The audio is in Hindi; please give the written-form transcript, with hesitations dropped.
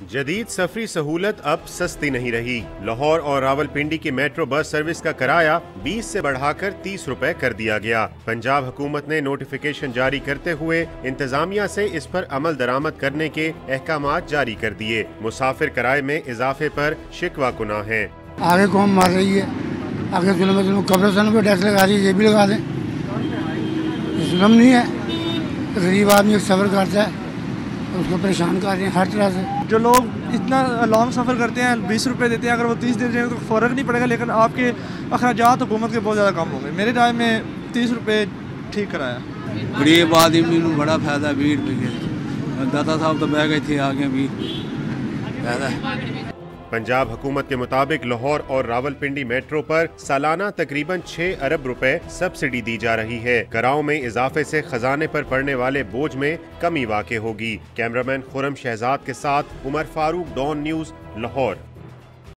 जदीद सफरी सहूलत अब सस्ती नहीं रही। लाहौर और रावलपिंडी की मेट्रो बस सर्विस का किराया 20 से बढ़ाकर 30 रुपए कर दिया गया। पंजाब हुकूमत ने नोटिफिकेशन जारी करते हुए इंतजामिया से इस पर अमल दरामद करने के अहकामात जारी कर दिए। मुसाफिर किराए में इजाफे पर शिकवा कुना है। आगे कौन मार रही है, आगे जुल्म कब्रिस्तान पे टैक्स लगा रही है, ये भी लगा दें। जुल्म नहीं है, गरीब आदमी सफ़र करता है उसको परेशान कर रहे हैं हर तरह से। जो लोग इतना लॉन्ग सफ़र करते हैं 20 रुपये देते हैं, अगर वो 30 दे दें तो फ़र्क नहीं पड़ेगा, लेकिन आपके अखराजात हुकूमत के बहुत ज़्यादा कम हो गए। मेरे राय में 30 रुपये ठीक कराया। गरीब आदमी को बड़ा फायदा 20 रुपये। दाता साहब तो बह गए थे आगे भी फायदा। पंजाब हुकूमत के मुताबिक लाहौर और रावलपिंडी मेट्रो पर सालाना तकरीबन 6 अरब रुपए सब्सिडी दी जा रही है। कराओं में इजाफे से खजाने पर पड़ने वाले बोझ में कमी वाक़ई होगी। कैमरामैन खुरम शहजाद के साथ उमर फारूक, डॉन न्यूज़, लाहौर।